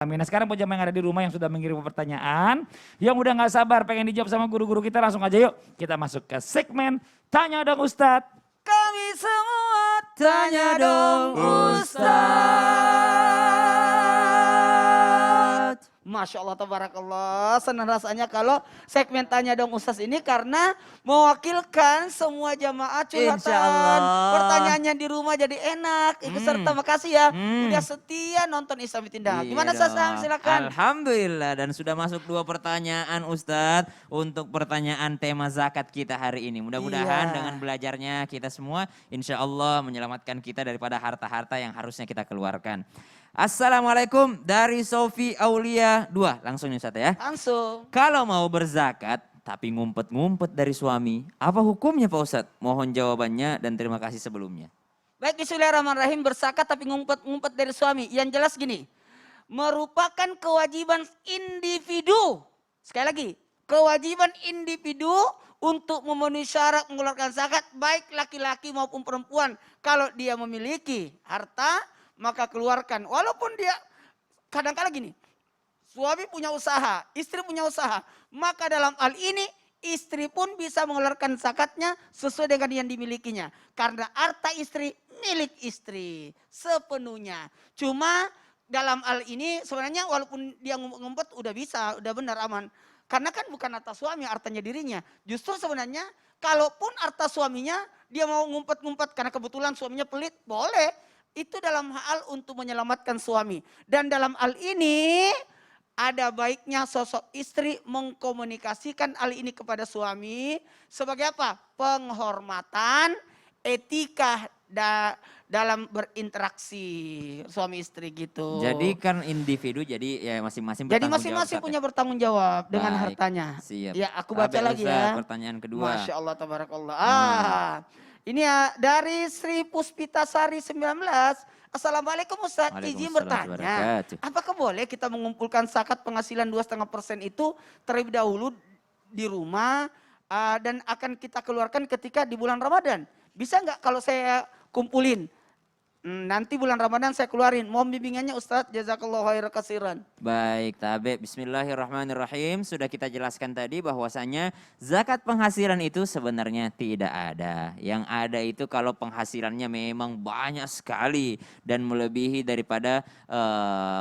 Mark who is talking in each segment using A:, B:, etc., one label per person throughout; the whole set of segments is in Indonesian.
A: Amin. Nah sekarang pojam yang ada di rumah yang sudah mengirim pertanyaan, yang udah nggak sabar pengen dijawab sama guru-guru kita, langsung aja yuk kita masuk ke segmen Tanya Dong Ustadz.
B: Kami semua tanya dong Ustadz. Masya Allah, tabarakallah. Senang rasanya kalau segmen Tanya Dong Ustadz ini karena mewakilkan semua jamaah curhatan. Pertanyaannya di rumah jadi enak. Ikut serta makasih ya. Udah setia nonton Islam Tindak. Gimana Sasam, silakan.
C: Alhamdulillah, dan sudah masuk 2 pertanyaan Ustadz untuk pertanyaan tema zakat kita hari ini. Mudah-mudahan dengan belajarnya kita semua insya Allah menyelamatkan kita daripada harta-harta yang harusnya kita keluarkan. Assalamualaikum dari Sofi Aulia 2. Langsung nih Ustadz ya.
B: Langsung.
C: Kalau mau berzakat tapi ngumpet-ngumpet dari suami, apa hukumnya Pak Ustadz? Mohon jawabannya dan terima kasih sebelumnya.
B: Baik, bismillahirrahmanirrahim, berzakat tapi ngumpet-ngumpet dari suami. Yang jelas gini, merupakan kewajiban individu. Sekali lagi, kewajiban individu untuk memenuhi syarat mengeluarkan zakat baik laki-laki maupun perempuan. Kalau dia memiliki harta, maka keluarkan. Walaupun dia kadang-kadang gini, suami punya usaha, istri punya usaha. Maka dalam hal ini istri pun bisa mengeluarkan zakatnya sesuai dengan yang dimilikinya. Karena harta istri milik istri sepenuhnya. Cuma dalam hal ini sebenarnya walaupun dia ngumpet udah bisa, udah benar aman. Karena kan bukan harta suami, hartanya dirinya. Justru sebenarnya kalaupun harta suaminya dia mau ngumpet-ngumpet karena kebetulan suaminya pelit, boleh. Itu dalam hal untuk menyelamatkan suami. Dan dalam hal ini ada baiknya sosok istri mengkomunikasikan hal ini kepada suami. Sebagai apa? Penghormatan, etika dalam berinteraksi suami istri gitu.
C: Jadi kan individu, jadi ya masing-masing
B: Jadi masing-masing punya bertanggung jawab dengan hartanya.
C: Siap.
B: Ya aku baca lagi ya.
C: Pertanyaan kedua.
B: Masya Allah, tabarakallah. Ini ya dari Sri Puspitasari 19. Assalamualaikum Ustaz, izin bertanya. Apakah boleh kita mengumpulkan zakat penghasilan 2,5% itu terlebih dahulu di rumah dan akan kita keluarkan ketika di bulan Ramadan? Bisa nggak kalau saya kumpulin? Nanti bulan Ramadan saya keluarin. Mohon bimbingannya Ustadz. Jazakallahu khairan katsiran.
C: Baik, tabe. Bismillahirrahmanirrahim. Sudah kita jelaskan tadi bahwasanya zakat penghasilan itu sebenarnya tidak ada. Yang ada itu kalau penghasilannya memang banyak sekali dan melebihi daripada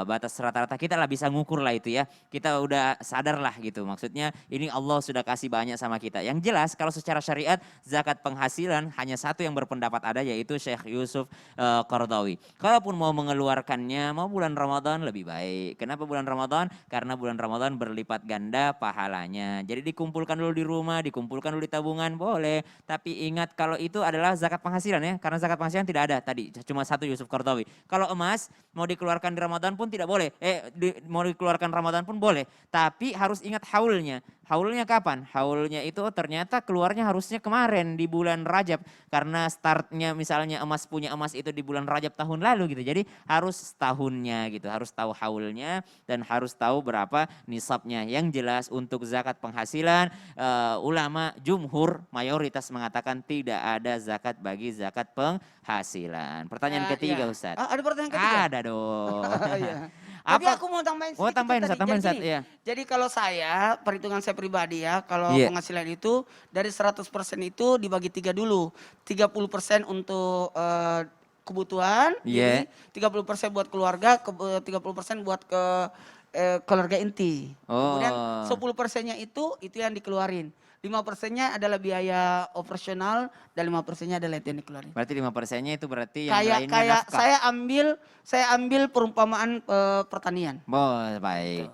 C: batas rata-rata, kita lah bisa ngukur lah itu ya. Kita udah sadar lah gitu. Maksudnya ini Allah sudah kasih banyak sama kita. Yang jelas kalau secara syariat zakat penghasilan hanya satu yang berpendapat ada, yaitu Syekh Yusuf Qaradawi. Kalaupun mau mengeluarkannya, mau bulan Ramadan lebih baik. Kenapa bulan Ramadan? Karena bulan Ramadan berlipat ganda pahalanya. Jadi dikumpulkan dulu di rumah, dikumpulkan dulu di tabungan, boleh. Tapi ingat kalau itu adalah zakat penghasilan ya. Karena zakat penghasilan tidak ada tadi, cuma satu Yusuf Qaradawi. Kalau emas mau dikeluarkan di Ramadan pun tidak boleh. Mau dikeluarkan Ramadan pun boleh. Tapi harus ingat haulnya. Haulnya kapan? Haulnya itu ternyata keluarnya harusnya kemarin di bulan Rajab. Karena startnya misalnya emas punya emas itu di bulan Rajab tahun lalu gitu. Jadi harus tahunnya gitu. Harus tahu haulnya dan harus tahu berapa nisabnya. Yang jelas untuk zakat penghasilan ulama jumhur mayoritas mengatakan tidak ada zakat bagi zakat penghasilan. Pertanyaan ketiga Ustaz.
B: Ada pertanyaan ketiga?
C: Ada dong.
B: Tapi aku mau tambahin sedikit.
C: Tambahin Ustaz, iya.
B: Jadi kalau saya, perhitungan saya pribadi ya, kalau penghasilan itu dari 100% itu dibagi 3 dulu. 30% untuk kebutuhan, jadi 30% buat keluarga, 30% buat ke keluarga inti. Kemudian 10%-nya itu yang dikeluarin. 5%-nya adalah biaya operasional dan 5%-nya adalah yang dikeluarin.
C: Berarti 5%-nya itu berarti yang lainnya
B: kayak
C: nafkah.
B: saya ambil perumpamaan pertanian.
C: Oh, baik.